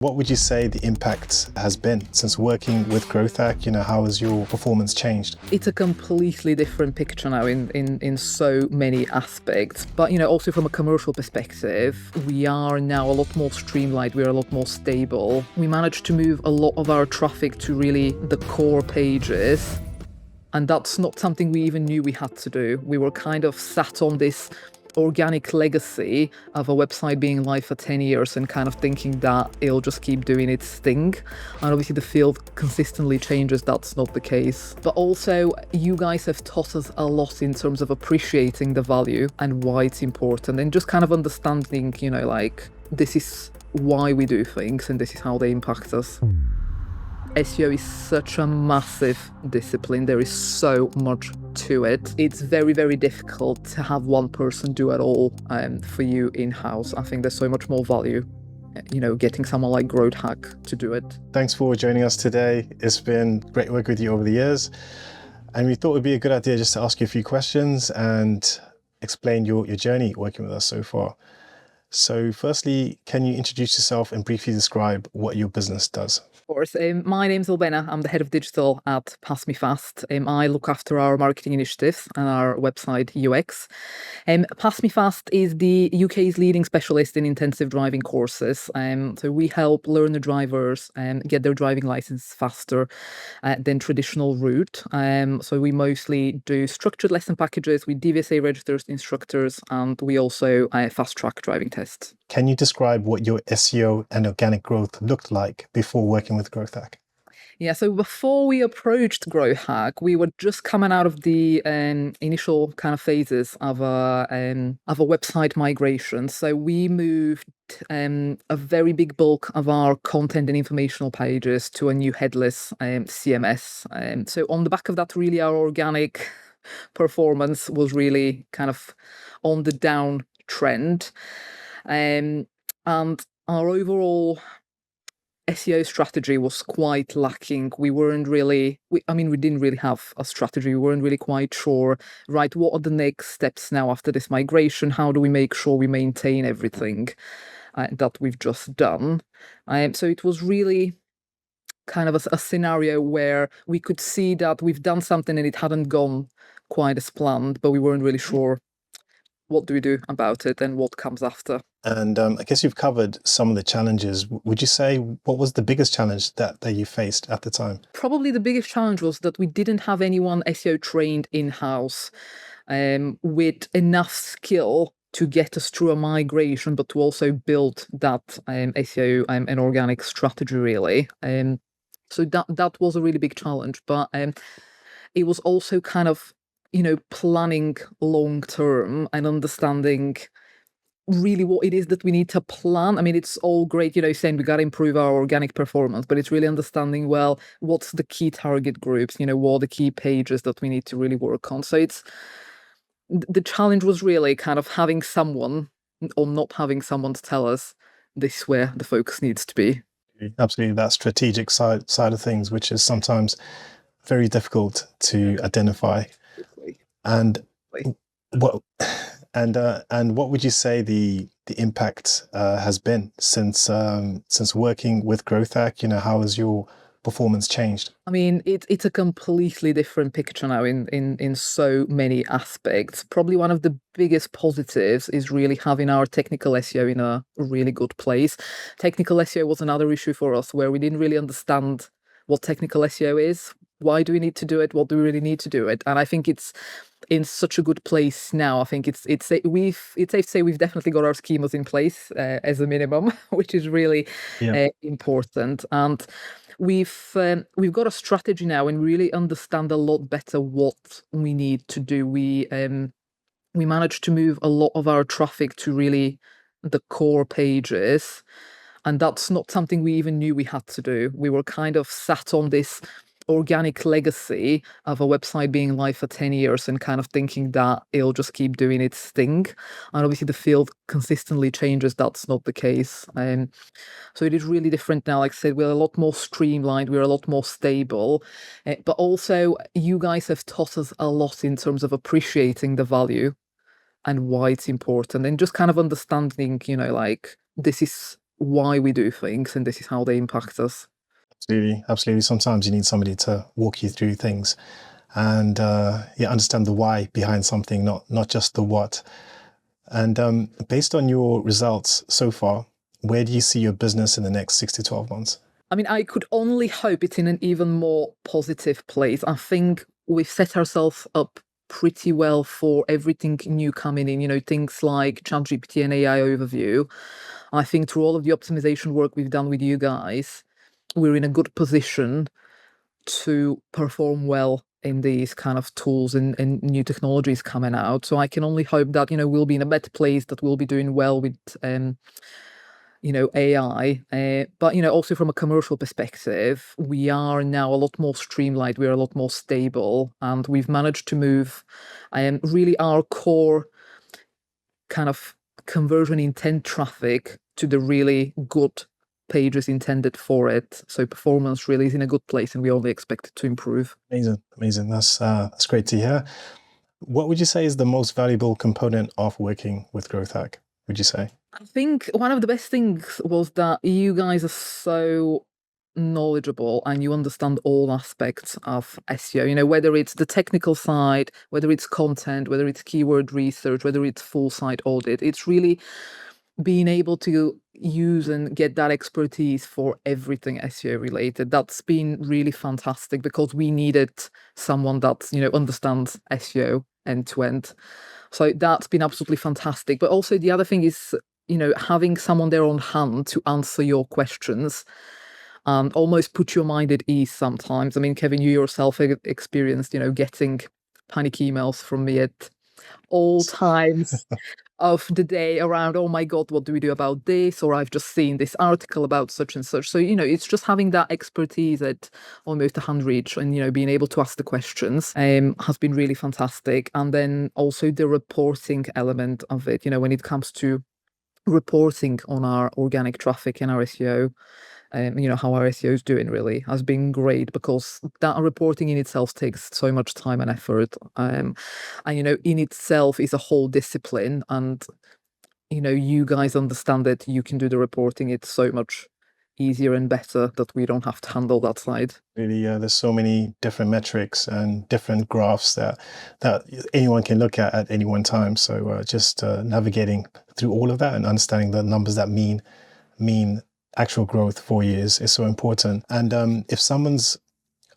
What would you say the impact has been since working with Growth Hack? How has your performance changed? It's a completely different picture now in so many aspects. But, also from a commercial perspective, we are now a lot more streamlined. We're a lot more stable. We managed to move a lot of our traffic to really the core pages. And that's not something we even knew we had to do. We were kind of sat on this organic legacy of a website being live for 10 years and kind of thinking that it'll just keep doing its thing. And obviously the field consistently changes. That's not the case. But also, you guys have taught us a lot in terms of appreciating the value and why it's important, and just kind of understanding, this is why we do things and this is how they impact us. SEO is such a massive discipline. There is so much to it. It's very, very difficult to have one person do it all for you in-house. I think there's so much more value, getting someone like Growth Hack to do it. Thanks for joining us today. It's been great working with you over the years. And we thought it would be a good idea just to ask you a few questions and explain your journey working with us so far. So firstly, can you introduce yourself and briefly describe what your business does? Of course. My name's Albena. I'm the head of digital at PassMeFast. I look after our marketing initiatives and our website UX. PassMeFast is the UK's leading specialist in intensive driving courses. So we help learner drivers get their driving license faster than traditional route. So we mostly do structured lesson packages with DVSA registered instructors, and we also fast track driving tests. Can you describe what your SEO and organic growth looked like before working with Growth Hack? Yeah, so before we approached Growth Hack, we were just coming out of the initial kind of phases of a website migration. So we moved a very big bulk of our content and informational pages to a new headless CMS. So on the back of that, really, our organic performance was really kind of on the downtrend. And our overall SEO strategy was quite lacking. We didn't really have a strategy. We weren't really quite sure, right, what are the next steps now after this migration? How do we make sure we maintain everything that we've just done? So it was really kind of a scenario where we could see that we've done something and it hadn't gone quite as planned, but we weren't really sure what do we do about it and what comes after. And I guess you've covered some of the challenges. Would you say what was the biggest challenge that you faced at the time? Probably the biggest challenge was that we didn't have anyone SEO trained in-house with enough skill to get us through a migration, but to also build that SEO and organic strategy, really. So that was a really big challenge, but it was also kind of planning long term and understanding really what it is that we need to plan. I mean, it's all great, saying we got to improve our organic performance, but it's really understanding, well, what's the key target groups, what are the key pages that we need to really work on. So the challenge was really kind of having someone or not having someone to tell us this is where the focus needs to be. Absolutely, that strategic side of things, which is sometimes very difficult to identify. And what would you say the impact has been since working with Growth Hack? How has your performance changed? I mean, it's a completely different picture now in so many aspects. Probably one of the biggest positives is really having our technical SEO in a really good place. Technical SEO was another issue for us where we didn't really understand what technical SEO is. Why do we need to do it? What do we really need to do it? And I think it's in such a good place now. I think it's safe to say we've definitely got our schemas in place as a minimum, which is really important. And we've got a strategy now and really understand a lot better what we need to do. We managed to move a lot of our traffic to really the core pages, and that's not something we even knew we had to do. We were kind of sat on this organic legacy of a website being live for 10 years and kind of thinking that it'll just keep doing its thing. And obviously the field consistently changes. That's not the case. So it is really different now. Like I said, we're a lot more streamlined. We're a lot more stable. But also, you guys have taught us a lot in terms of appreciating the value and why it's important, and just kind of understanding, this is why we do things, and this is how they impact us. Absolutely, absolutely. Sometimes you need somebody to walk you through things, and understand the why behind something, not just the what. And based on your results so far, where do you see your business in the next 6 to 12 months? I mean, I could only hope it's in an even more positive place. I think we've set ourselves up pretty well for everything new coming in, things like ChatGPT and AI overview. I think through all of the optimization work we've done with you guys, we're in a good position to perform well in these kind of tools and new technologies coming out. So I can only hope that, we'll be in a better place, that we'll be doing well with AI. But also from a commercial perspective, we are now a lot more streamlined, we're a lot more stable, and we've managed to move really our core kind of conversion intent traffic to the really good pages intended for it. So performance really is in a good place, and we only expect it to improve. Amazing, amazing. That's great to hear. What would you say is the most valuable component of working with Growth Hack, would you say? I think one of the best things was that you guys are so knowledgeable and you understand all aspects of SEO, whether it's the technical side, whether it's content, whether it's keyword research, whether it's full site audit. It's really being able to use and get that expertise for everything SEO related. That's been really fantastic because we needed someone that, understands SEO end to end. So that's been absolutely fantastic. But also the other thing is, having someone there on hand to answer your questions and almost put your mind at ease sometimes. I mean, Kevin, you yourself experienced, getting panic emails from me at all times of the day around, oh my God, what do we do about this? Or I've just seen this article about such and such. So, it's just having that expertise at almost a hand reach and, being able to ask the questions has been really fantastic. And then also the reporting element of it, when it comes to reporting on our organic traffic and our SEO, how our SEO is doing really has been great because that reporting in itself takes so much time and effort. And, in itself is a whole discipline. And, you guys understand that you can do the reporting. It's so much easier and better that we don't have to handle that side. Really, there's so many different metrics and different graphs that anyone can look at any one time. So just navigating through all of that and understanding the numbers that mean actual growth for you is so important. And if someone's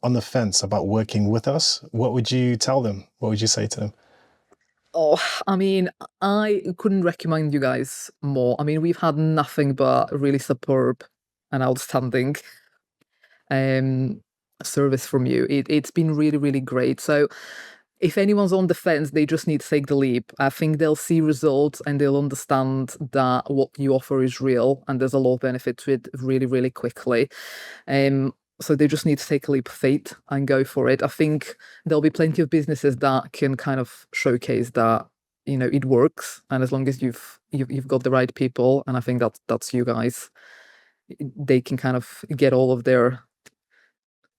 on the fence about working with us, what would you tell them? What would you say to them? Oh, I mean, I couldn't recommend you guys more. I mean, we've had nothing but really superb and outstanding um service from you. It's been really, really great. So if anyone's on the fence, they just need to take the leap. I think they'll see results and they'll understand that what you offer is real and there's a lot of benefit to it really, really quickly. So they just need to take a leap of faith and go for it. I think there'll be plenty of businesses that can kind of showcase that, it works. And as long as you've got the right people, and I think that's you guys, they can kind of get all of their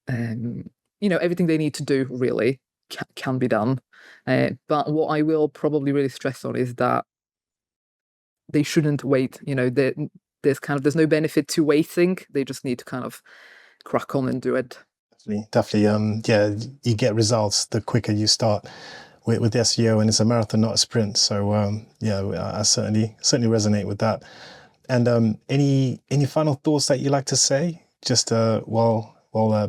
everything they need to do really can be done. But what I will probably really stress on is that they shouldn't wait. There's no benefit to waiting. They just need to kind of crack on and do it. Definitely. Yeah, you get results the quicker you start with SEO, and it's a marathon, not a sprint. So yeah, I certainly resonate with that. And any final thoughts that you like to say, just while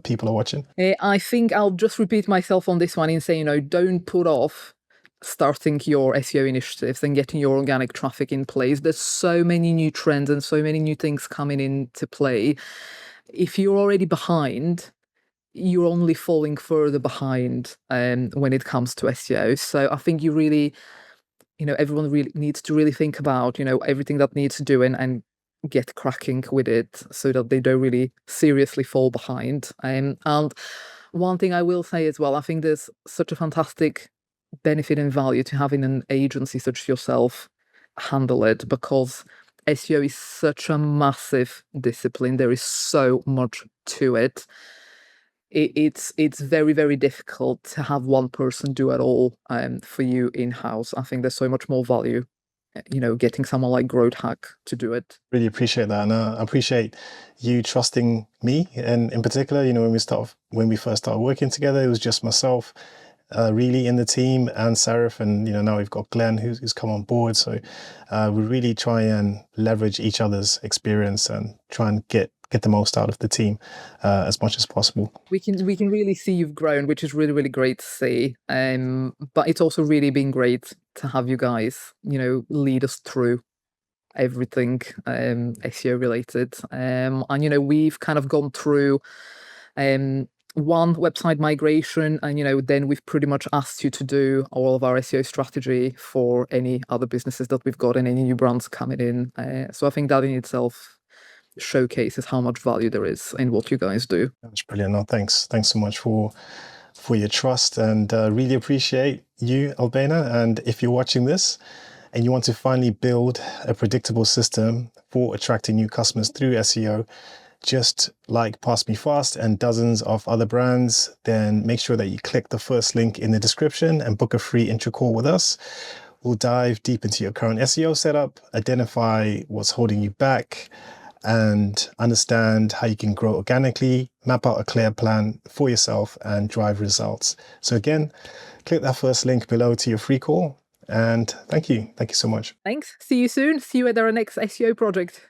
people are watching? I think I'll just repeat myself on this one in saying, don't put off starting your SEO initiatives and getting your organic traffic in place. There's so many new trends and so many new things coming into play. If you're already behind, you're only falling further behind when it comes to SEO. So I think you really, everyone really needs to really think about, everything that needs to do and get cracking with it so that they don't really seriously fall behind. And one thing I will say as well, I think there's such a fantastic benefit and value to having an agency such as yourself handle it, because SEO is such a massive discipline. There is so much to it. It's very, very difficult to have one person do it all for you in-house. I think there's so much more value getting someone like Growth Hack to do it. Really appreciate that, and I appreciate you trusting me. And in particular, when we first started working together, it was just myself, really in the team, and Sarif, and now we've got Glenn who's come on board. So we really try and leverage each other's experience and try and get the most out of the team as much as possible. We can really see you've grown, which is really, really great to see. But it's also really been great to have you guys, lead us through everything SEO related. And we've kind of gone through one website migration, and then we've pretty much asked you to do all of our SEO strategy for any other businesses that we've got and any new brands coming in. So I think that in itself showcases how much value there is in what you guys do. That's brilliant. No, thanks so much for your trust, and really appreciate you, Albana. And if you're watching this and you want to finally build a predictable system for attracting new customers through SEO, just like PassMeFast and dozens of other brands, then make sure that you click the first link in the description and book a free intro call with us. We'll dive deep into your current SEO setup, identify what's holding you back, and understand how you can grow organically, map out a clear plan for yourself, and drive results. So again, click that first link below to your free call. And thank you so much. Thanks. See you soon. See you at our next SEO project.